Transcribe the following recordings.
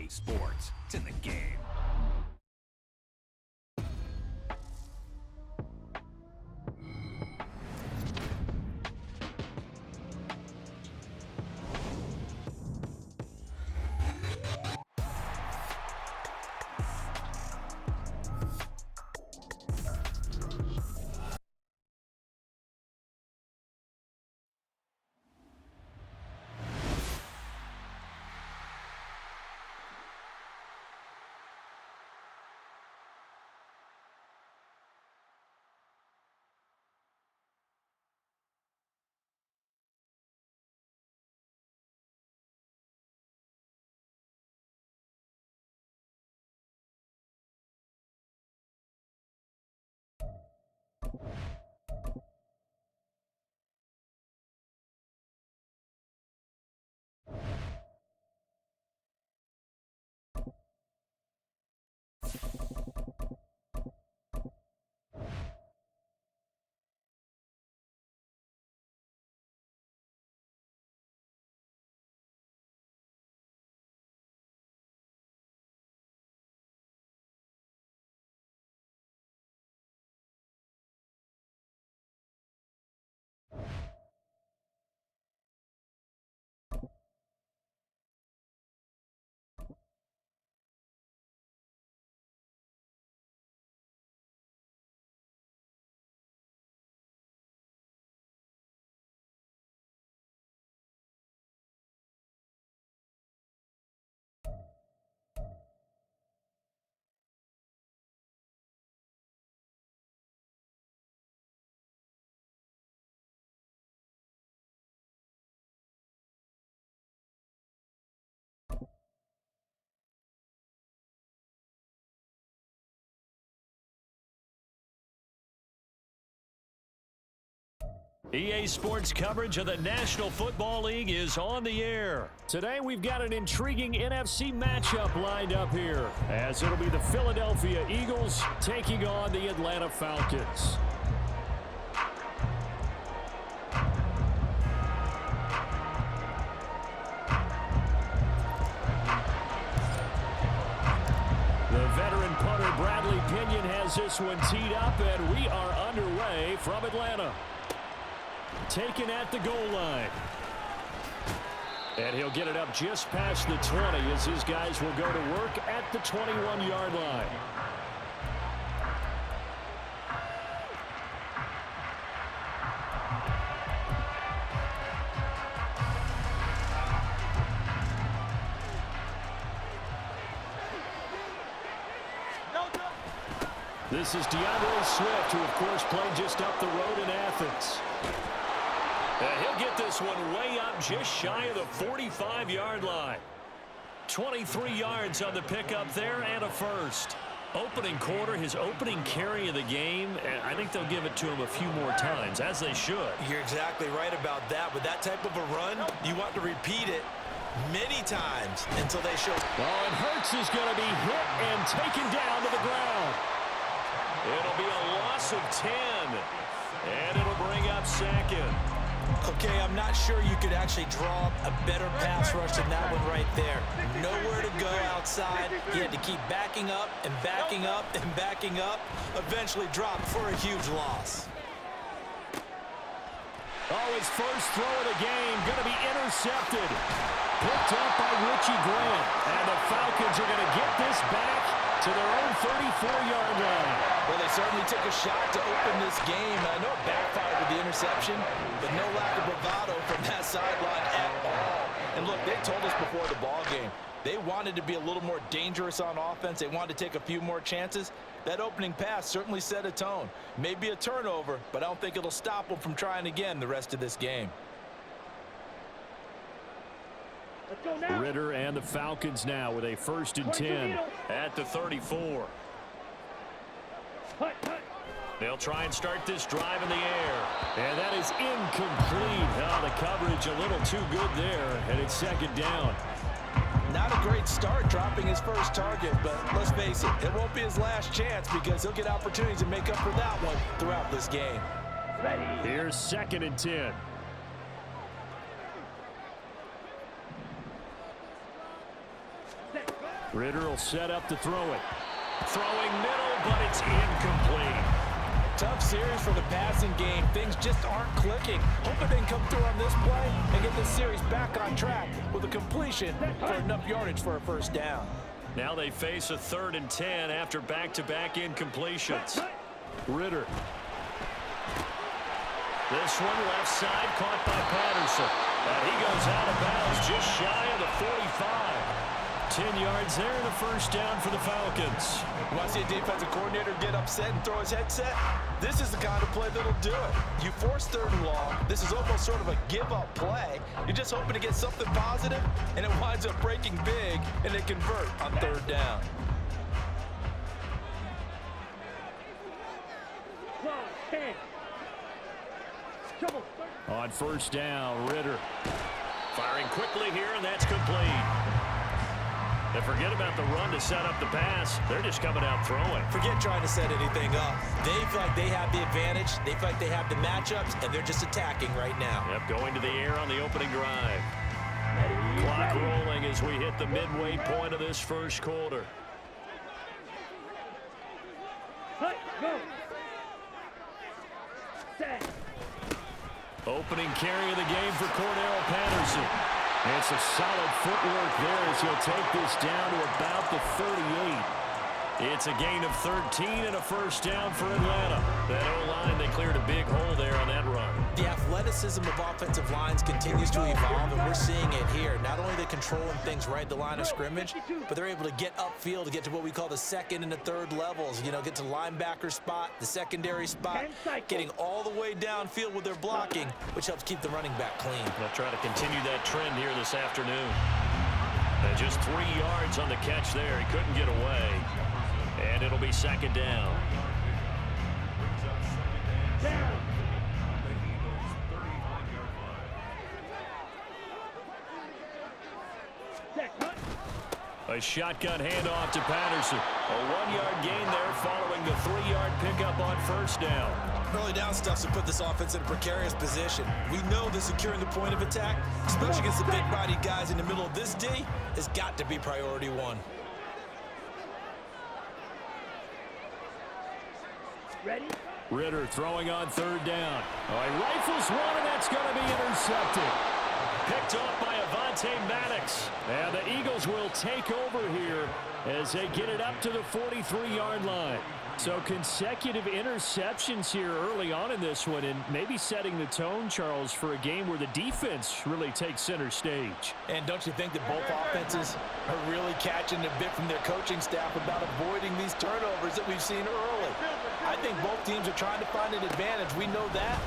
EA Sports. It's in the game. EA Sports coverage of the National Football League is on the air. Today we've got an intriguing NFC matchup lined up here, as it'll be the Philadelphia Eagles taking on the Atlanta Falcons. The veteran punter Bradley Pinion has this one teed up, and we are underway from Atlanta. Taken at the goal line. And he'll get it up just past the 20 as his guys will go to work at the 21-yard line. This is DeAndre Swift, who of course played just up the road in Athens. He'll get this one way up just shy of the 45-yard line. 23 yards on the pickup there and a first. Opening quarter, his opening carry of the game, and I think they'll give it to him a few more times, as they should. You're exactly right about that. With that type of a run, you want to repeat it many times until they show. Oh, and Hurts is going to be hit and taken down to the ground. It'll be a loss of 10, and it'll bring up second. Okay, I'm not sure you could actually draw up a better pass rush than that one right there. Nowhere to go outside. He had to keep backing up and backing up and backing up. Eventually dropped for a huge loss. Oh, his first throw of the game going to be intercepted. Picked up by Richie Grant. And the Falcons are going to get this back to their own 34-yard line. Well, they certainly took a shot to open this game. I know it backfired with the interception, but no lack of bravado from that sideline at all. And look, they told us before the ball game, they wanted to be a little more dangerous on offense. They wanted to take a few more chances. That opening pass certainly set a tone. Maybe a turnover, but I don't think it'll stop them from trying again the rest of this game. Ritter and the Falcons now with a 1st and 10 at the 34. They'll try and start this drive in the air. And that is incomplete. Oh, the coverage a little too good there, and it's 2nd down. Not a great start dropping his first target, but let's face it, it won't be his last chance because he'll get opportunities to make up for that one throughout this game. Here's 2nd and 10. Ritter will set up to throw it. Throwing middle, but it's incomplete. Tough series for the passing game. Things just aren't clicking. Hope it didn't come through on this play and get this series back on track with a completion for enough yardage for a first down. Now they face a 3rd and 10 after back-to-back incompletions. Ritter. This one left side caught by Patterson. And he goes out of bounds just shy of the 45. 10 yards there and a first down for the Falcons. Want to see a defensive coordinator get upset and throw his headset? This is the kind of play that'll do it. You force 3rd and long. This is almost sort of a give-up play. You're just hoping to get something positive, and it winds up breaking big, and they convert on 3rd down. On first down, Ritter. Firing quickly here, and that's complete. And forget about the run to set up the pass. They're just coming out throwing. Forget trying to set anything up. They feel like they have the advantage. They feel like they have the matchups, and they're just attacking right now. Yep, going to the air on the opening drive. Clock rolling as we hit the midway point of this first quarter. Opening carry of the game for Cordero Patterson. It's a solid footwork there as he'll take this down to about the 38. It's a gain of 13 and a first down for Atlanta. That O-line, they cleared a big hole there on that run. The athleticism of offensive lines continues to evolve, and we're seeing it here. Not only are they controlling things right at the line of scrimmage, but they're able to get upfield to get to what we call the 2nd and the 3rd levels. You know, get to the linebacker spot, the secondary spot, getting all the way downfield with their blocking, which helps keep the running back clean. They'll try to continue that trend here this afternoon. And just 3 yards on the catch there. He couldn't get away. And it'll be 2nd down. A shotgun handoff to Patterson. A 1-yard gain there following the 3-yard pickup on first down. Early down stuff to put this offense in a precarious position. We know that securing the point of attack, especially against the big-bodied guys in the middle of this D, has got to be priority 1. Ready? Ritter throwing on 3rd down. Oh, he rifles one, and that's going to be intercepted. Picked off by Avonte Maddox. And the Eagles will take over here as they get it up to the 43-yard line. So consecutive interceptions here early on in this one, and maybe setting the tone, Charles, for a game where the defense really takes center stage. And don't you think that both offenses are really catching a bit from their coaching staff about avoiding these turnovers that we've seen early? I think both teams are trying to find an advantage. We know that.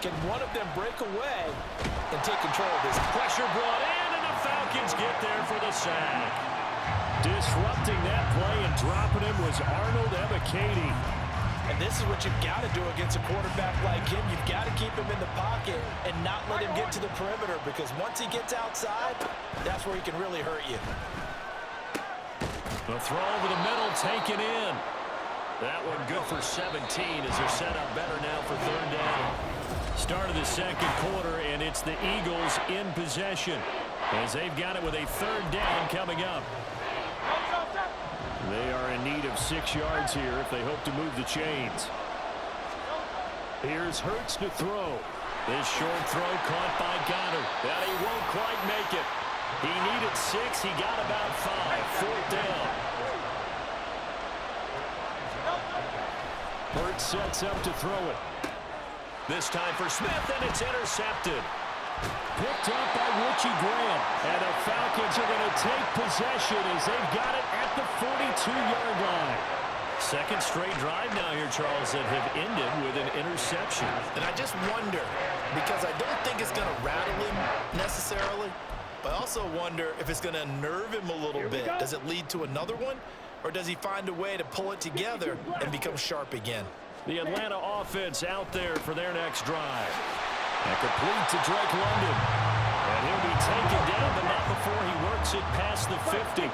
Can one of them break away and take control of this? Pressure brought in, and the Falcons get there for the sack. Disrupting that play and dropping him was Arnold Ebiketie. And this is what you've got to do against a quarterback like him. You've got to keep him in the pocket and not let him get to the perimeter, because once he gets outside, that's where he can really hurt you. The throw over the middle taken in. That one good for 17 as they're set up better now for 3rd down. Start of the second quarter, and it's the Eagles in possession as they've got it with a 3rd down coming up. They are in need of 6 yards here if they hope to move the chains. Here's Hurts to throw. This short throw caught by Goddard. But he won't quite make it. He needed 6. He got about 5. 4th down. Hurts sets up to throw it. This time for Smith, and it's intercepted. Picked up by Richie Grant. And the Falcons are going to take possession as they've got it at the 42-yard line. Second straight drive now here, Charles, that have ended with an interception. And I just wonder, because I don't think it's going to rattle him necessarily, but I also wonder if it's going to unnerve him a little bit. Does it lead to another one? Or does he find a way to pull it together and become sharp again? The Atlanta offense out there for their next drive. And complete to Drake London. And he'll be taken down, but not before he works it past the 50.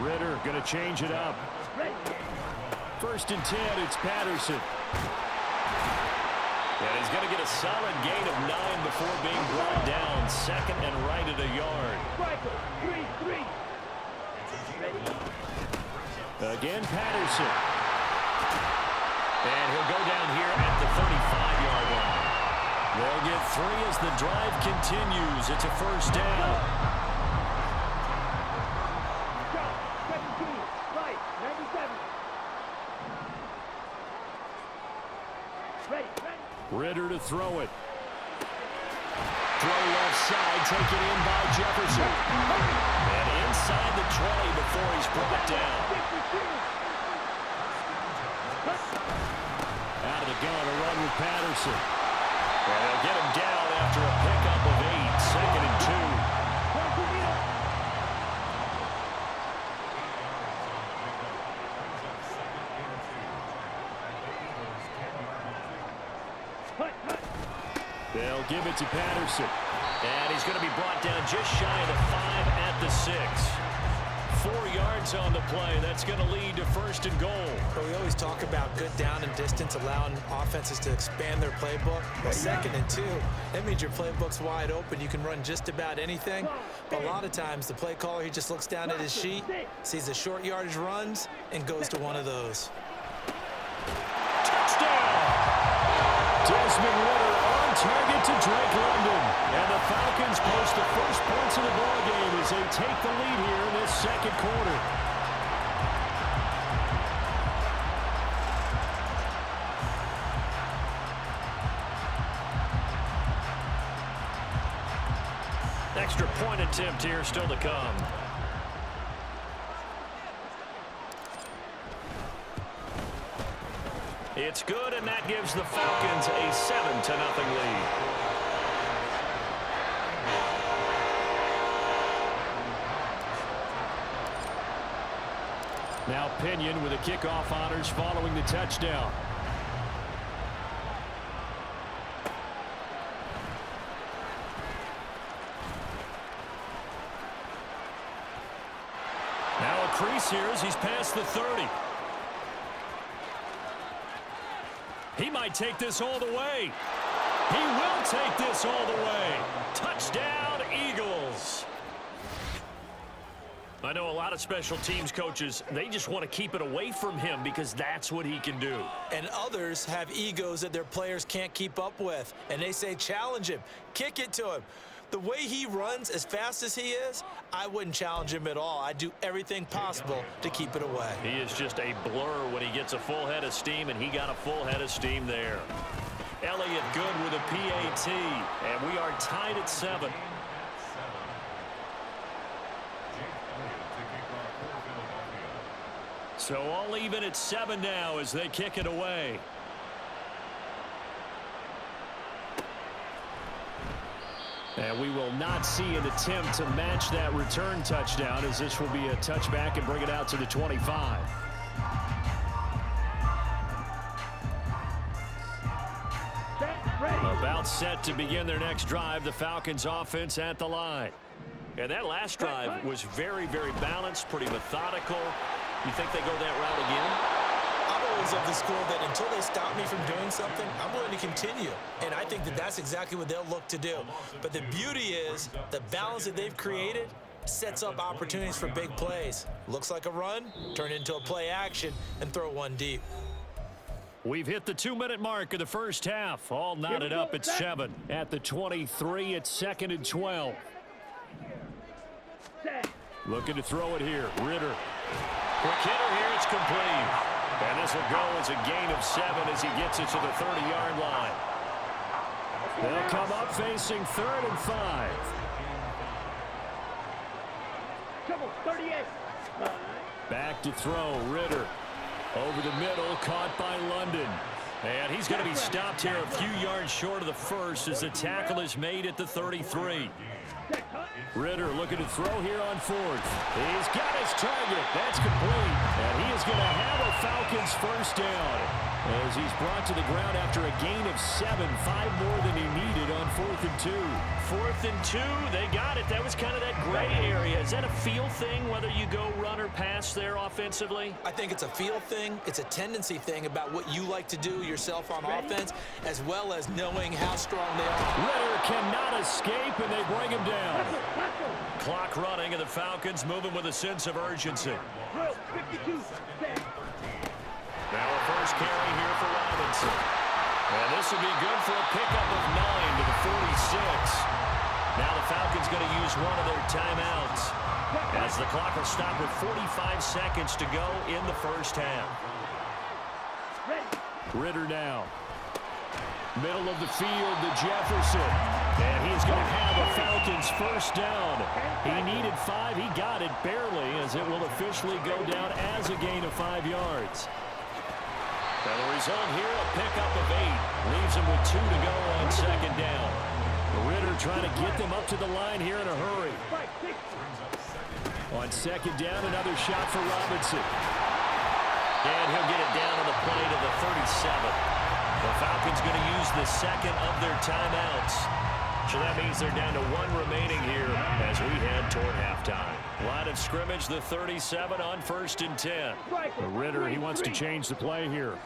Ritter going to change it up. 1st and 10, it's Patterson. And he's going to get a solid gain of 9 before being brought down. 2nd and right at a yard. Again, Patterson. And he'll go down here at the 35-yard line. They'll get 3 as the drive continues. It's a first down. Ritter to throw it. Throw left side, taken in by Jefferson. And inside the 20 before he's brought down. Out of the gun, a run with Patterson. And they'll get him down after a pickup of 8, 2nd and 2. They'll give it to Patterson. And he's going to be brought down just shy of the 5 at the 6. 4 yards on the play. That's going to lead to 1st and goal. But we always talk about good down and distance, allowing offenses to expand their playbook. Well, 2nd and 2, that means your playbook's wide open. You can run just about anything. But a lot of times, the play caller, he just looks down at his sheet, sees the short yardage runs, and goes to one of those. Desmond Ritter on target to Drake London. And the Falcons post the first points of the ballgame as they take the lead here in this 2nd quarter. Extra point attempt here still to come. It's good, and that gives the Falcons a 7-0 lead. Now Pinion with the kickoff honors following the touchdown. Now a crease here as he's past the 30. He might take this all the way. He will take this all the way. Touchdown, Eagles. I know a lot of special teams coaches, they just want to keep it away from him because that's what he can do. And others have egos that their players can't keep up with. And they say, challenge him, kick it to him. The way he runs, as fast as he is, I wouldn't challenge him at all. I'd do everything possible to keep it away. He is just a blur when he gets a full head of steam, and he got a full head of steam there. Elliott good with a PAT, and we are tied at 7. So all even at 7 now as they kick it away. And we will not see an attempt to match that return touchdown, as this will be a touchback and bring it out to the 25. About set to begin their next drive, the Falcons offense at the line. And that last drive was very, very balanced, pretty methodical. You think they go that route again? I'm always of the school that until they stop me from doing something, I'm willing to continue. And I think that that's exactly what they'll look to do. But the beauty is the balance that they've created sets up opportunities for big plays. Looks like a run, turn it into a play action, and throw one deep. We've hit the 2-minute mark of the first half. All knotted up at 7. At the 23, it's 2nd and 12. Looking to throw it here. Ritter. Quick hitter here. It's complete. And this will go as a gain of 7 as he gets it to the 30-yard line. They'll come up facing 3rd and 5. 38. Back to throw. Ritter. Over the middle, caught by London. And he's going to be stopped here a few yards short of the first as the tackle is made at the 33. Ritter looking to throw here on 4th. He's got his target. That's complete. And he is going to have a Falcons first down as he's brought to the ground after a gain of 7, 5 more than he needed on 4th and 2. 4th and 2, they got it. That was kind of that gray area. Is that a feel thing, whether you go run or pass there offensively? I think it's a feel thing. It's a tendency thing about what you like to do yourself on offense, as well as knowing how strong they are. Ritter cannot escape, and they bring him down. Clock running, and the Falcons moving with a sense of urgency. Now a first carry here for Robinson. And this will be good for a pickup of 9 to the 46. Now the Falcons going to use one of their timeouts, as the clock will stop with 45 seconds to go in the first half. Ritter now. Middle of the field to Jefferson. And he's going to have a Falcons first down. He needed 5. He got it barely, as it will officially go down as a gain of 5 yards. And the result here, a pickup of 8. Leaves him with 2 to go on second down. Ritter trying to get them up to the line here in a hurry. On second down, another shot for Robinson. And he'll get it down on the play to the 37. The Falcons going to use the second of their timeouts. So that means they're down to 1 remaining here as we head toward halftime. Line of scrimmage, the 37 on 1st and 10. Ritter, he wants to change the play here.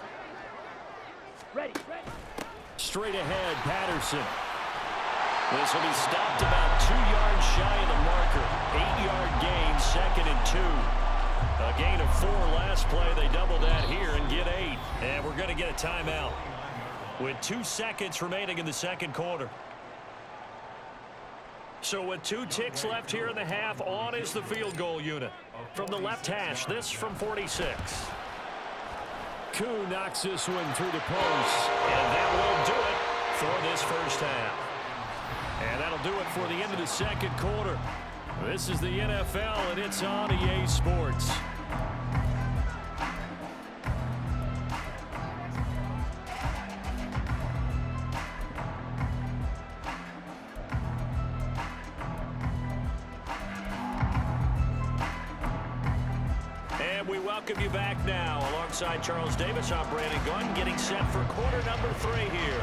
Straight ahead, Patterson. This will be stopped about 2 yards shy of the marker. 8-yard gain, 2nd and 2. A gain of 4 last play. They double that here and get 8. And we're going to get a timeout with 2 seconds remaining in the second quarter. So with 2 ticks left here in the half, on is the field goal unit. From the left hash, this from 46. Koo knocks this one through the post. And that will do it for this first half. And that'll do it for the end of the second quarter. This is the NFL, and it's on EA Sports. And we welcome you back now. Alongside Charles Davis, I'm Brandon Gunn, getting set for quarter number 3 here.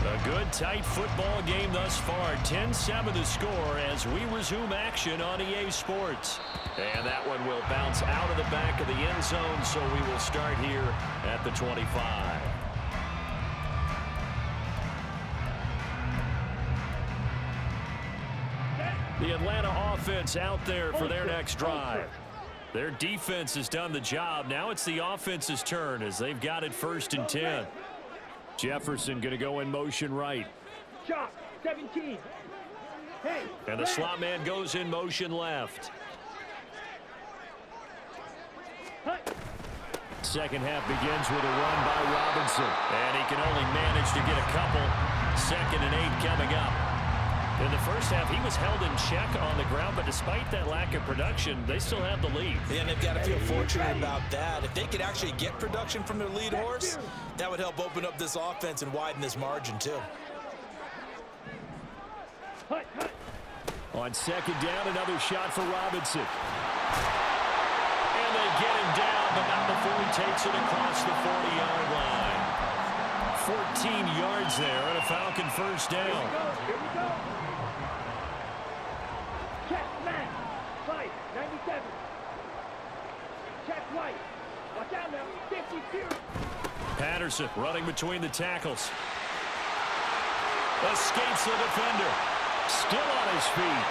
A good, tight football game thus far. 10-7 the score as we resume action on EA Sports. And that one will bounce out of the back of the end zone, so we will start here at the 25. The Atlanta offense out there for their next drive. Their defense has done the job. Now it's the offense's turn as they've got it 1st and 10. Jefferson going to go in motion right. 17. And the slot man goes in motion left. Second half begins with a run by Robinson. And he can only manage to get a couple. 2nd and 8 coming up. In the first half, he was held in check on the ground, but despite that lack of production, they still have the lead. Yeah, and they've got to feel fortunate about that. If they could actually get production from their lead horse, that would help open up this offense and widen this margin, too. On second down, another shot for Robinson. And they get him down, but not before he takes it across the 40-yard line. 14 yards there and a Falcon first down. Here we go. Check man. 597. Check white. Watch out now. 52. Patterson running between the tackles. Escapes the defender. Still on his feet.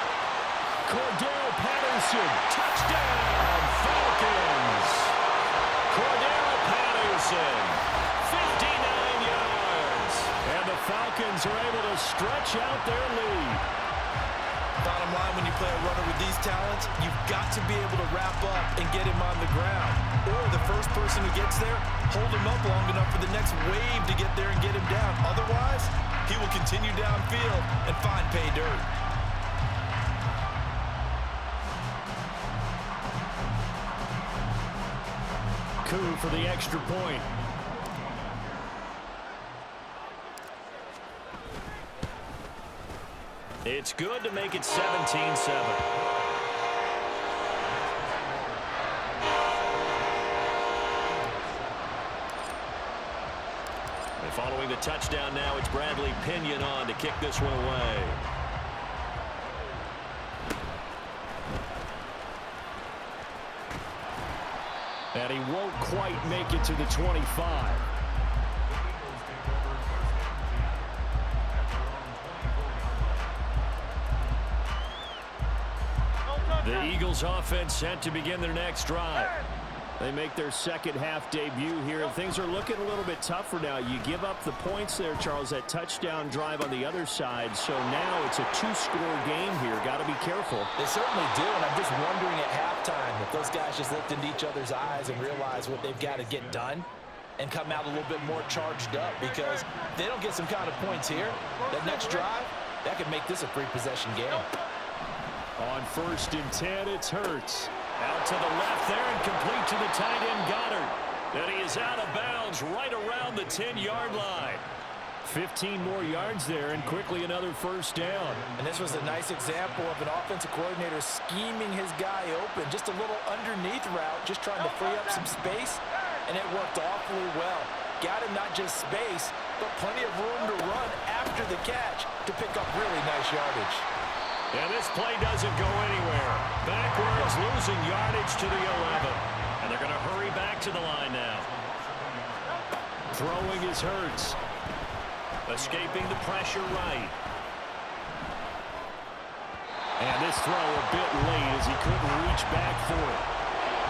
Cordell Patterson. Touchdown, Falcons. Cordell Patterson. 59 yards. And the Falcons are able to stretch out their lead. Bottom line, when you play a runner with these talents, you've got to be able to wrap up and get him on the ground. Or the first person who gets there, hold him up long enough for the next wave to get there and get him down. Otherwise, he will continue downfield and find pay dirt. Koo for the extra point. It's good to make it 17-7. Following Following the touchdown now, it's Bradley Pinion on to kick this one away. And he won't quite make it to the 25. The Eagles offense set to begin their next drive. They make their second half debut here, and things are looking a little bit tougher now. You give up the points there, Charles, that touchdown drive on the other side. So now it's a two-score game here. Got to be careful. They certainly do, and I'm just wondering at halftime if those guys just looked into each other's eyes and realized what they've got to get done and come out a little bit more charged up, because if they don't get some kind of points here, that next drive, that could make this a three-possession game. On 1st and 10, it's Hurts. Out to the left there and complete to the tight end Goddard. And he is out of bounds right around the 10-yard line. 15 more yards there and quickly another first down. And this was a nice example of an offensive coordinator scheming his guy open. Just a little underneath route, just trying to free up some space, and it worked awfully well. Got him not just space, but plenty of room to run after the catch to pick up really nice yardage. And this play doesn't go anywhere. Backwards, losing yardage to the 11. And they're going to hurry back to the line now. Throwing is Hurts. Escaping the pressure right. And this throw a bit late as he couldn't reach back for it.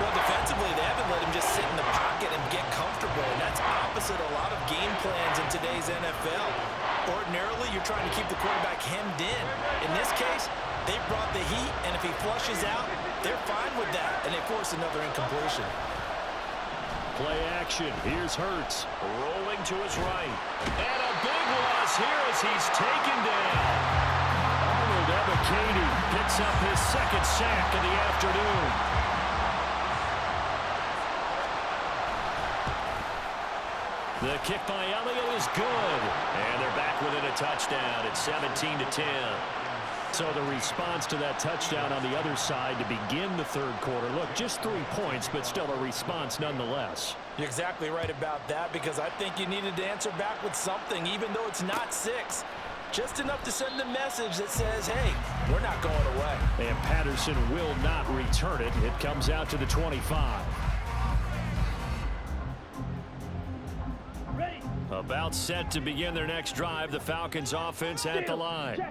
Well, defensively, they haven't let him just sit in the pocket and get comfortable, and that's opposite a lot of game plans in today's NFL. Ordinarily, you're trying to keep the quarterback hemmed in. In this case, they brought the heat, and if he flushes out, they're fine with that, and they force another incompletion. Play action. Here's Hurts. Rolling to his right. And a big loss here as he's taken down. Arnold Ebiketie picks up his second sack of the afternoon. The kick by Elliott is good. And they're back within a touchdown. It's 17-10. So the response to that touchdown on the other side to begin the third quarter. Look, just 3 points, but still a response nonetheless. You're exactly right about that, because I think you needed to answer back with something, even though it's not 6. Just enough to send a message that says, hey, we're not going away. And Patterson will not return it. It comes out to the 25. About set to begin their next drive. The Falcons offense at the line.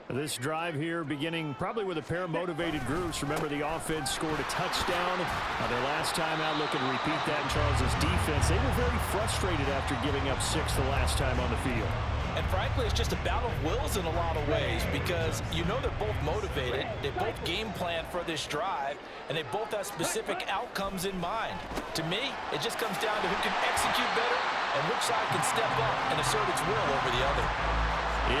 This drive here beginning probably with a pair of motivated groups. Remember, the offense scored a touchdown their last time out. Looking to repeat that in Charles's defense. They were very frustrated after giving up 6 the last time on the field. And frankly, it's just a battle of wills in a lot of ways, because you know they're both motivated, they both game plan for this drive, and they both have specific outcomes in mind. To me, it just comes down to who can execute better and which side can step up and assert its will over the other.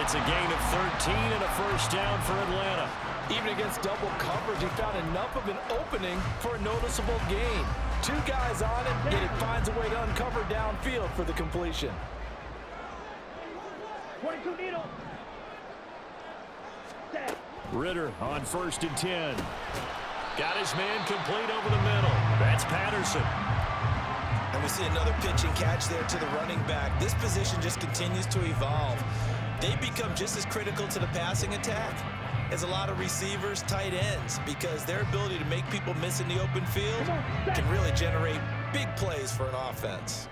It's a gain of 13 and a first down for Atlanta. Even against double coverage, he found enough of an opening for a noticeable gain. 2 guys on it, and it finds a way to uncover downfield for the completion. 22 needle. Ritter on 1st and 10. Got his man complete over the middle. That's Patterson. And we see another pitch and catch there to the running back. This position just continues to evolve. They become just as critical to the passing attack as a lot of receivers, tight ends, because their ability to make people miss in the open field can really generate big plays for an offense.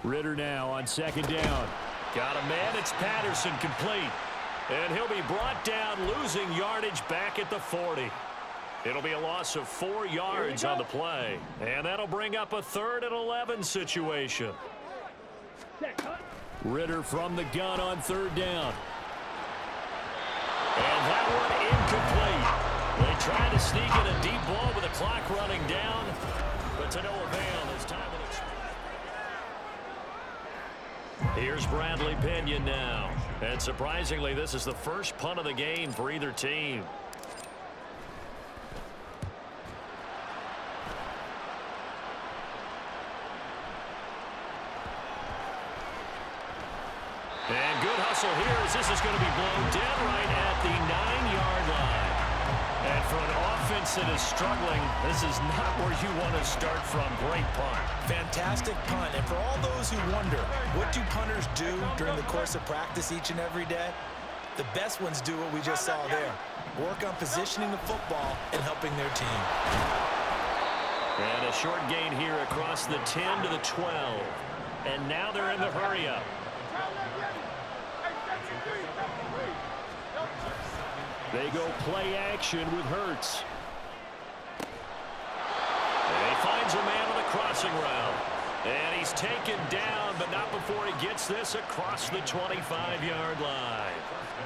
Ritter now on 2nd down. Got a man. It's Patterson complete. And he'll be brought down, losing yardage back at the 40. It'll be a loss of 4 yards on the play. And that'll bring up a 3rd and 11 situation. Ritter from the gun on 3rd down. And that one incomplete. They tried to sneak in a deep ball with the clock running down, but to no avail as time will expire. Here's Bradley Pinion now. And surprisingly, this is the first punt of the game for either team. And good hustle here as this is going to be blown dead right at the 9-yard line. And for an offense that is struggling, this is not where you want to start from. Great punt. Fantastic punt. And for all those who wonder, what do punters do during the course of practice each and every day? The best ones do what we just saw there. Work on positioning the football and helping their team. And a short gain here across the 10 to the 12. And now they're in the hurry-up. They go play action with Hurts. And he finds a man on the crossing route. And he's taken down, but not before he gets this across the 25-yard line.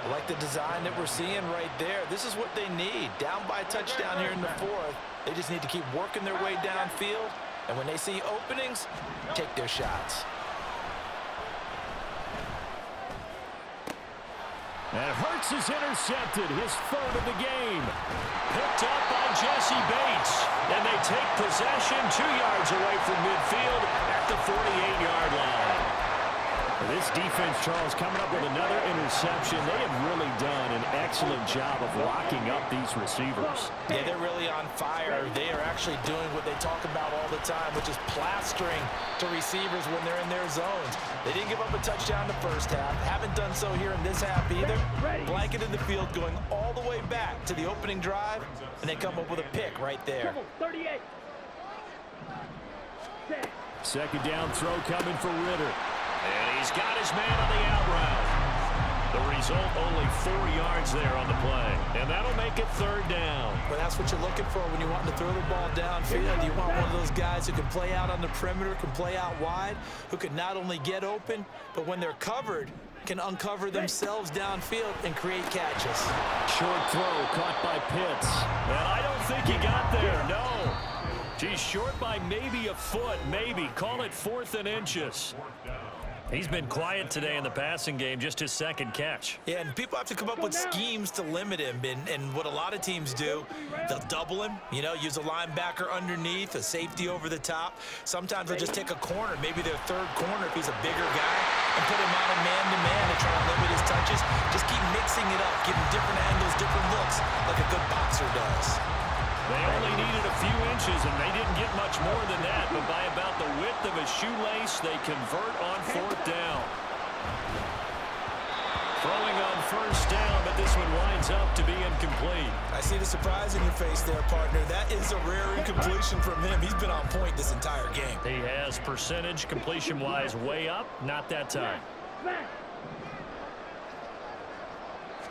I like the design that we're seeing right there. This is what they need. Down by a touchdown here in the fourth. They just need to keep working their way downfield. And when they see openings, take their shots. And Hurts is intercepted, his third of the game. Picked up by Jesse Bates. And they take possession 2 yards away from midfield at the 48-yard line. This defense, Charles, coming up with another interception. They have really done an excellent job of locking up these receivers. Yeah, they're really on fire. They are actually doing what they talk about all the time, which is plastering to receivers when they're in their zones. They didn't give up a touchdown the first half. Haven't done so here in this half either. Blanketed the field going all the way back to the opening drive, and they come up with a pick right there. 38. Second down throw coming for Ritter. And he's got his man on the out route. The result, only 4 yards there on the play. And that'll make it third down. But that's what you're looking for when you want to throw the ball downfield. You want one of those guys who can play out on the perimeter, can play out wide, who can not only get open, but when they're covered, can uncover themselves downfield and create catches. Short throw caught by Pitts. And I don't think he got there, no. He's short by maybe a foot, maybe. Call it 4th and inches. He's been quiet today in the passing game, just his second catch. Yeah, and people have to come up with schemes to limit him. And what a lot of teams do, they'll double him, use a linebacker underneath, a safety over the top. Sometimes they'll just take a corner, maybe their third corner if he's a bigger guy, and put him on a man-to-man to try to limit his touches. Just keep mixing it up, give him different angles, different looks, like a good boxer does. They only needed a few inches, and they didn't get much more than that. But by about the width of a shoelace, they convert on 4th down. Throwing on 1st down, but this one winds up to be incomplete. I see the surprise in your face there, partner. That is a rare incompletion from him. He's been on point this entire game. He has percentage completion-wise way up. Not that time.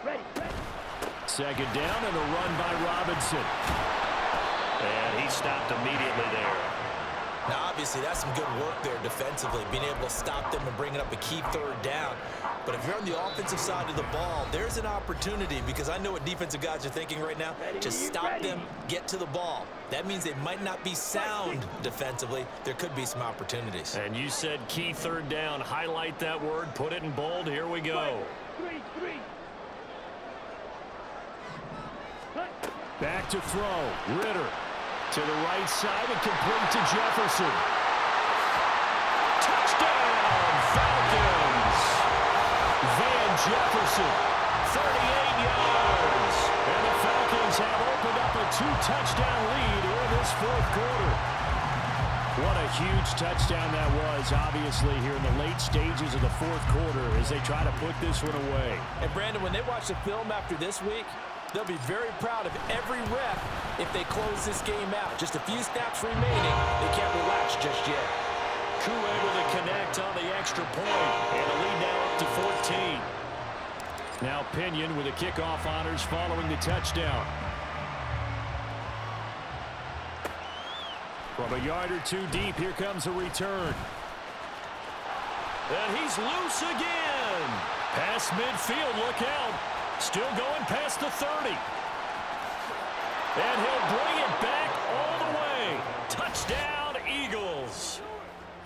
Ready. Second down and a run by Robinson. And he stopped immediately there. Now, obviously, that's some good work there defensively, being able to stop them and bringing up a key third down. But if you're on the offensive side of the ball, there's an opportunity, because I know what defensive guys are thinking right now. Just stop them, get to the ball. That means they might not be sound defensively. There could be some opportunities. And you said key third down. Highlight that word. Put it in bold. Here we go. 3. Back to throw. Ritter to the right side and complete to Jefferson. Touchdown, Falcons. Van Jefferson, 38 yards. And the Falcons have opened up a 2-touchdown lead here in this 4th quarter. What a huge touchdown that was, obviously, here in the late stages of the 4th quarter as they try to put this one away. And, Brandon, when they watch the film after this week, they'll be very proud of every rep if they close this game out. Just a few snaps remaining. They can't relax just yet. Koo able to connect on the extra point, and the lead now up to 14. Now Pinion with the kickoff honors following the touchdown. From a yard or two deep, here comes a return. And he's loose again. Past midfield, look out. Still going past the 30. And he'll bring it back all the way. Touchdown, Eagles.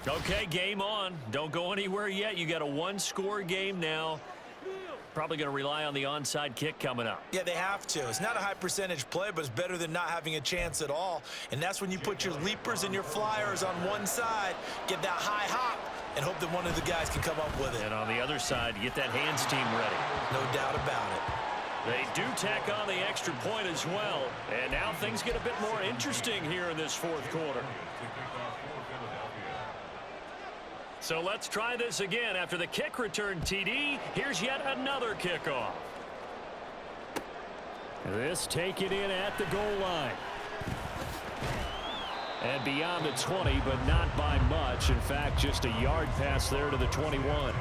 Okay, game on. Don't go anywhere yet. You got a 1-score game now. Probably going to rely on the onside kick coming up. Yeah, they have to. It's not a high percentage play, but it's better than not having a chance at all. And that's when you put your leapers and your flyers on one side, get that high hop, and hope that one of the guys can come up with it. And on the other side, get that hands team ready. No doubt about it. They do tack on the extra point as well. And now things get a bit more interesting here in this fourth quarter. So let's try this again. After the kick return TD, here's yet another kickoff. This taken in at the goal line. And beyond the 20, but not by much. In fact, just a yard pass there to the 21.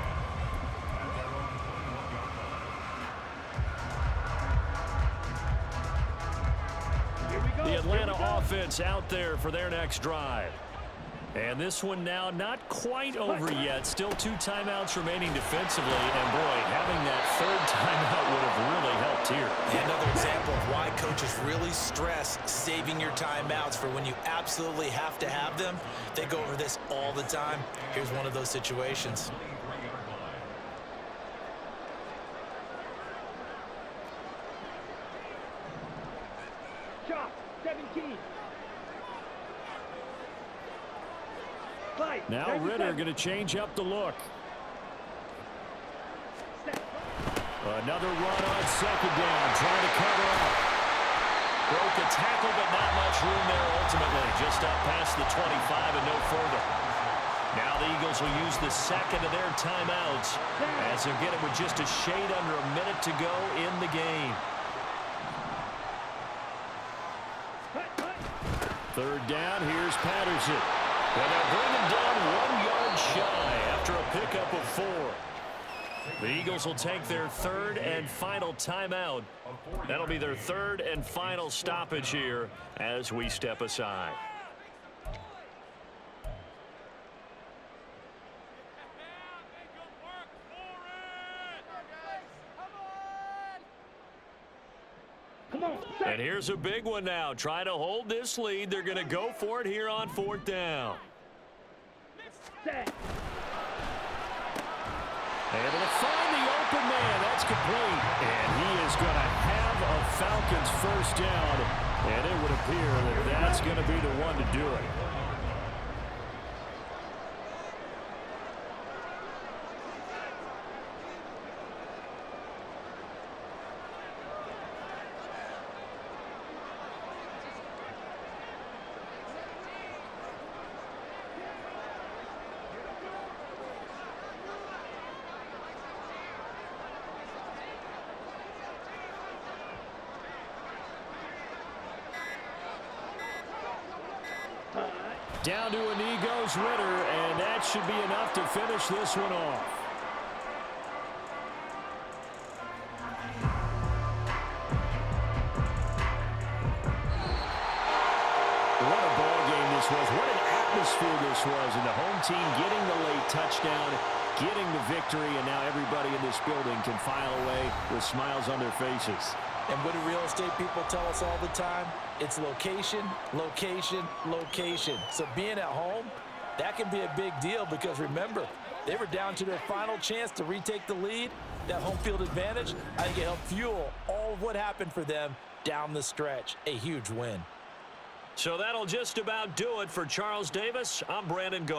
The Atlanta offense out there for their next drive. And this one now not quite over yet. Still 2 timeouts remaining defensively. And, boy, having that third timeout would have really helped here. Another example of why coaches really stress saving your timeouts for when you absolutely have to have them. They go over this all the time. Here's one of those situations. Shot, 17. Now Ritter going to change up the look. Another run on second down, trying to cover up. Broke a tackle, but not much room there ultimately. Just up past the 25 and no further. Now the Eagles will use the second of their timeouts as they're getting with just a shade under a minute to go in the game. Third down, here's Patterson. And they'll bring him down 1 yard shy after a pickup of 4. The Eagles will take their third and final timeout. That'll be their third and final stoppage here as we step aside. And here's a big one now. Trying to hold this lead. They're going to go for it here on 4th down. Able to find the open man. That's complete. And he is going to have a Falcons first down. And it would appear that that's going to be the one to do it. Down to a knee goes Ritter, and that should be enough to finish this one off. What a ball game this was. What an atmosphere this was. And the home team getting the late touchdown, getting the victory, and now everybody in this building can file away with smiles on their faces. And what do real estate people tell us all the time? It's location, location, location. So being at home, that can be a big deal because remember, they were down to their final chance to retake the lead. That home field advantage, I think it helped fuel all of what happened for them down the stretch. A huge win. So that'll just about do it for Charles Davis. I'm Brandon Gaudin.